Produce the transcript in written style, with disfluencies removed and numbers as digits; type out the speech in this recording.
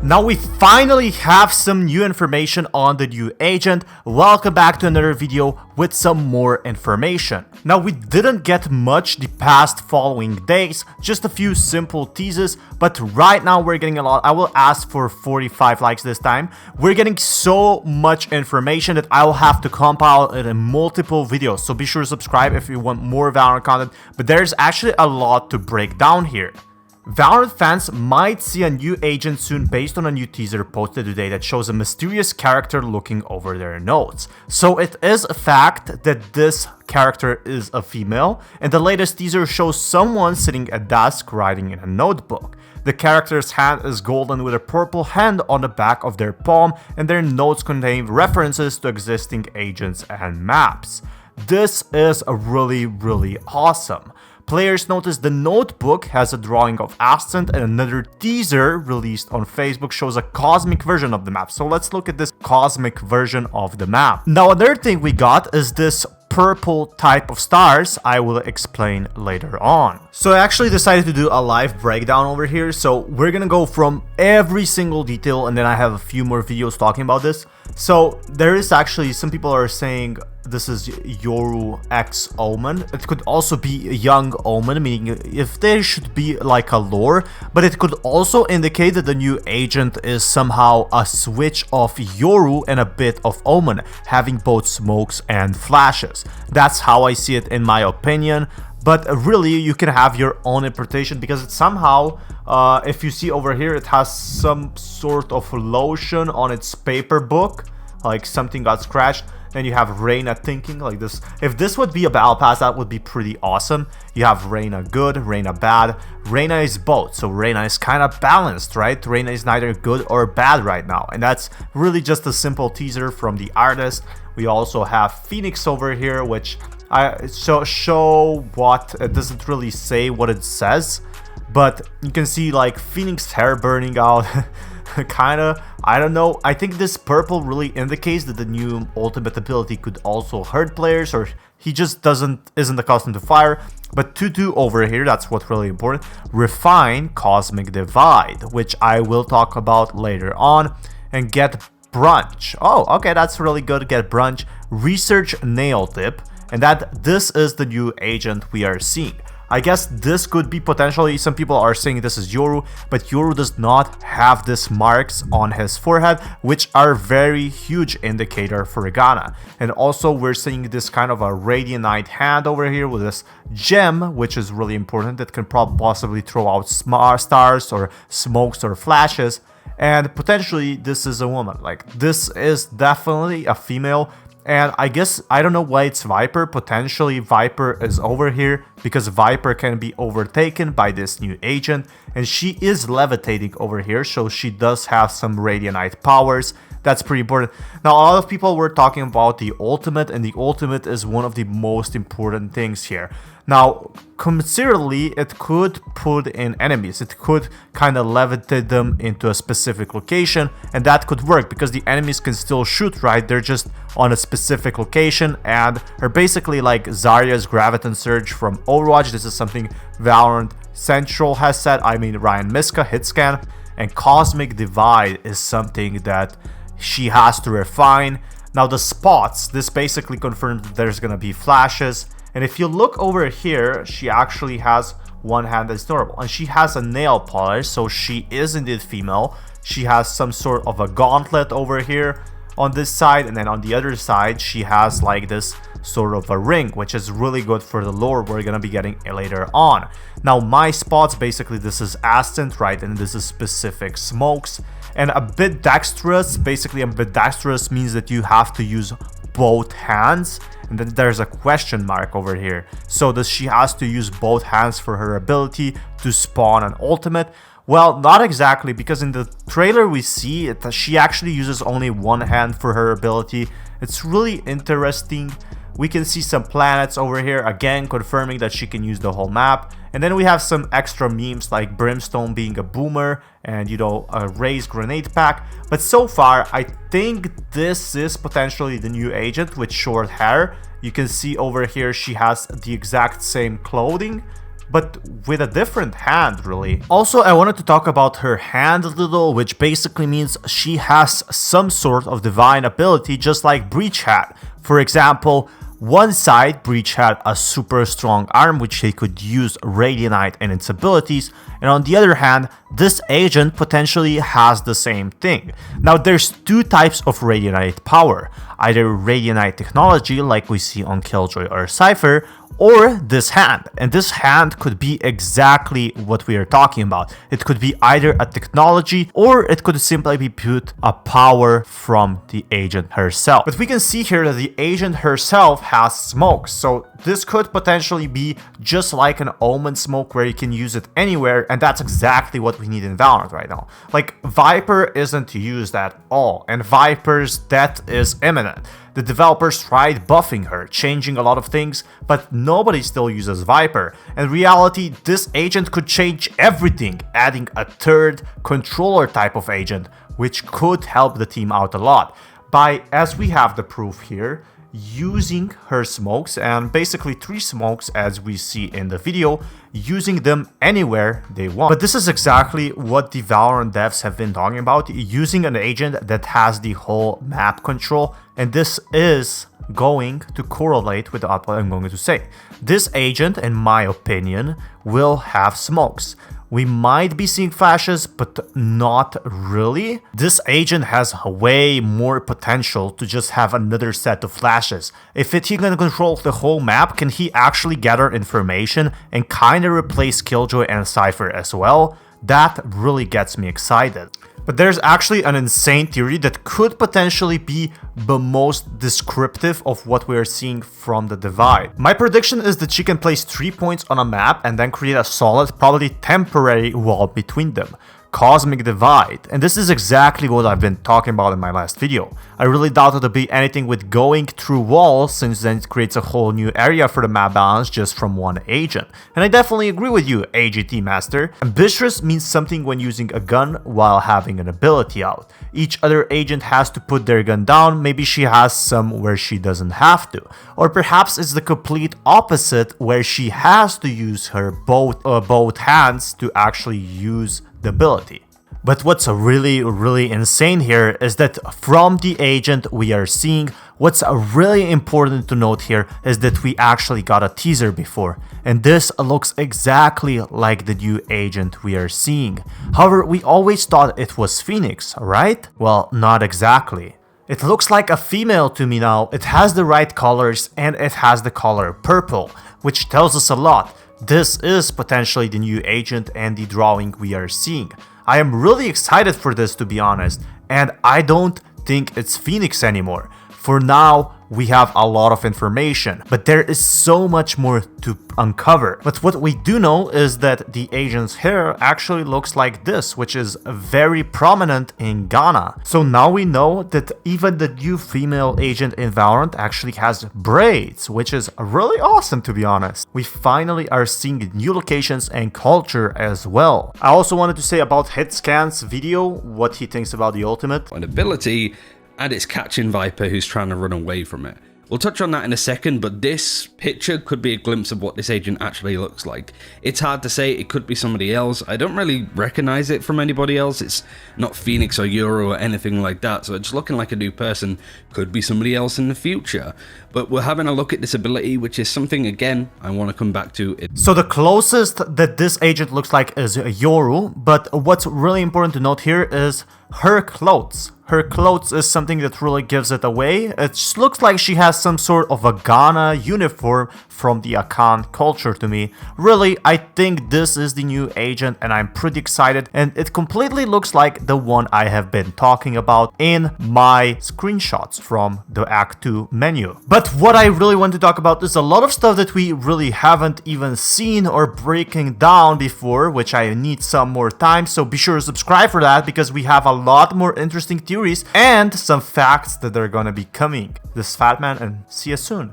Now we finally have some new information on the new agent. Welcome back to another video with some more information. Now we didn't get much the past following days, just a few simple teases, but right now we're getting a lot. I will ask for 45 likes this time. We're getting so much information that I will have to compile it in multiple videos, so be sure to subscribe if you want more Valorant content, but there's actually a lot to break down here. Valorant fans might see a new agent soon based on a new teaser posted today that shows a mysterious character looking over their notes. So it is a fact that this character is a female, and the latest teaser shows someone sitting at a desk writing in a notebook. The character's hand is golden with a purple hand on the back of their palm, and their notes contain references to existing agents and maps. This is really awesome. Players notice the notebook has a drawing of Ascent, and another teaser released on Facebook shows a cosmic version of the map. So let's look at this cosmic version of the map. Now another thing we got is this purple type of stars. I will explain later on. So I actually decided to do a live breakdown over here. So we're gonna go from every single detail, and then I have a few more videos talking about this. So there is actually, some people are saying this is Yoru X Omen. It could also be a young Omen, meaning if there should be like a lore, but it could also indicate that the new agent is somehow a switch of Yoru and a bit of Omen, having both smokes and flashes. That's how I see it in my opinion, but really you can have your own interpretation, because it's somehow, if you see over here, it has some sort of lotion on its paper book, like something got scratched. Then you have Reyna thinking like this. If this would be a battle pass, that would be pretty awesome. You have Reyna good, Reyna bad. Reyna is both, so Reyna is kind of balanced, right? Reyna is neither good or bad right now, and that's really just a simple teaser from the artist. We also have Phoenix over here, which I show what it doesn't really say what it says, but you can see like Phoenix hair burning out. Kinda, I don't know. I think this purple really indicates that the new ultimate ability could also hurt players, or he just isn't accustomed to fire. But 2-2 over here, that's what's really important. Refine Cosmic Divide, which I will talk about later on. And Get Brunch. Oh, okay, that's really good. Get Brunch. Research Nail Tip, and that this is the new agent we are seeing. I guess this could be potentially, some people are saying this is Yoru, but Yoru does not have these marks on his forehead, which are very huge indicator for Ghana. And also we're seeing this kind of a radiant hand over here with this gem, which is really important. That can possibly throw out stars or smokes or flashes. And potentially this is a woman. Like, this is definitely a female. And I guess, I don't know why it's Viper. Potentially Viper is over here, because Viper can be overtaken by this new agent, and she is levitating over here, so she does have some Radianite powers. That's pretty important. Now, a lot of people were talking about the ultimate, and the ultimate is one of the most important things here. Now, considerably, it could put in enemies. It could kind of levitate them into a specific location, and that could work because the enemies can still shoot, right? They're just on a specific location, and are basically like Zarya's Graviton Surge from Overwatch. This is something Valorant Central has said. I mean, Ryan Miska, Hitscan. And Cosmic Divide is something that she has to refine. Now, the spots, this basically confirms that there's gonna be flashes. And if you look over here, she actually has one hand that's normal, and she has a nail polish, so she is indeed female. She has some sort of a gauntlet over here on this side, and then on the other side she has like this sort of a ring, which is really good for the lore we're gonna be getting later on. Now, my spots, basically this is Ascent, right, and this is specific smokes. And ambidextrous, basically ambidextrous means that you have to use both hands, and then there's a question mark over here. So does she has to use both hands for her ability to spawn an ultimate? Well, not exactly, because in the trailer we see that she actually uses only one hand for her ability. It's really interesting. We can see some planets over here, again confirming that she can use the whole map. And then we have some extra memes like Brimstone being a boomer and, you know, a raised grenade pack. But so far, I think this is potentially the new agent with short hair. You can see over here she has the exact same clothing, but with a different hand, really. Also, I wanted to talk about her hand a little, which basically means she has some sort of divine ability, just like Breach had. For example, one side, Breach had a super strong arm which he could use Radianite and its abilities, and on the other hand, this agent potentially has the same thing. Now there's two types of Radianite power, either Radianite technology like we see on Killjoy or Cypher, or this hand, and this hand could be exactly what we are talking about. It could be either a technology or it could simply be put a power from the agent herself. But we can see here that the agent herself has smokes, so this could potentially be just like an Omen smoke where you can use it anywhere, and that's exactly what we need in Valorant right now. Like, Viper isn't used at all, and Viper's death is imminent. The developers tried buffing her, changing a lot of things, but nobody still uses Viper. In reality, this agent could change everything, adding a third controller type of agent, which could help the team out a lot. By, as we have the proof here, using her smokes, and basically 3 smokes as we see in the video, using them anywhere they want. But this is exactly what the Valorant devs have been talking about, using an agent that has the whole map control, and this is going to correlate with what I'm going to say. This agent, in my opinion, will have smokes. We might be seeing flashes, but not really. This agent has way more potential to just have another set of flashes. If he can control the whole map, can he actually gather information and kind of replace Killjoy and Cypher as well? That really gets me excited. But there's actually an insane theory that could potentially be the most descriptive of what we're seeing from the Divide. My prediction is that she can place 3 points on a map and then create a solid, probably temporary wall between them. Cosmic Divide, and this is exactly what I've been talking about in my last video. I really doubt it'll be anything with going through walls, since then it creates a whole new area for the map balance just from one agent. And I definitely agree with you, AGT Master. Ambitious means something when using a gun while having an ability out. Each other agent has to put their gun down, maybe she has some where she doesn't have to. Or perhaps it's the complete opposite, where she has to use her both hands to actually use the ability. But what's really insane here is that from the agent we are seeing, what's really important to note here is that we actually got a teaser before, and this looks exactly like the new agent we are seeing. However, we always thought it was Phoenix, right? Well, not exactly. It looks like a female to me now. It has the right colors and it has the color purple, which tells us a lot. This is potentially the new agent and the drawing we are seeing. I am really excited for this, to be honest, and I don't think it's Phoenix anymore. For now, we have a lot of information, but there is so much more to uncover. But what we do know is that the agent's hair actually looks like this, which is very prominent in Ghana. So now we know that even the new female agent in Valorant actually has braids, which is really awesome, to be honest. We finally are seeing new locations and culture as well. I also wanted to say about Hitscan's video, what he thinks about the ultimate. An ability, and it's catching Viper who's trying to run away from it. We'll touch on that in a second, but this picture could be a glimpse of what this agent actually looks like. It's hard to say, it could be somebody else. I don't really recognize it from anybody else. It's not Phoenix or Euro or anything like that, so it's looking like a new person. Could be somebody else in the future. But we're having a look at this ability, which is something, again, I want to come back to. So the closest that this agent looks like is Yoru, but what's really important to note here is her clothes. Her clothes is something that really gives it away. It just looks like she has some sort of a Ghana uniform from the Akan culture to me. Really, I think this is the new agent and I'm pretty excited, and it completely looks like the one I have been talking about in my screenshots from the Act 2 menu. But what I really want to talk about is a lot of stuff that we really haven't even seen or breaking down before, which I need some more time, so be sure to subscribe for that because we have a lot more interesting theories and some facts that are gonna be coming. This is Fatman, and see you soon.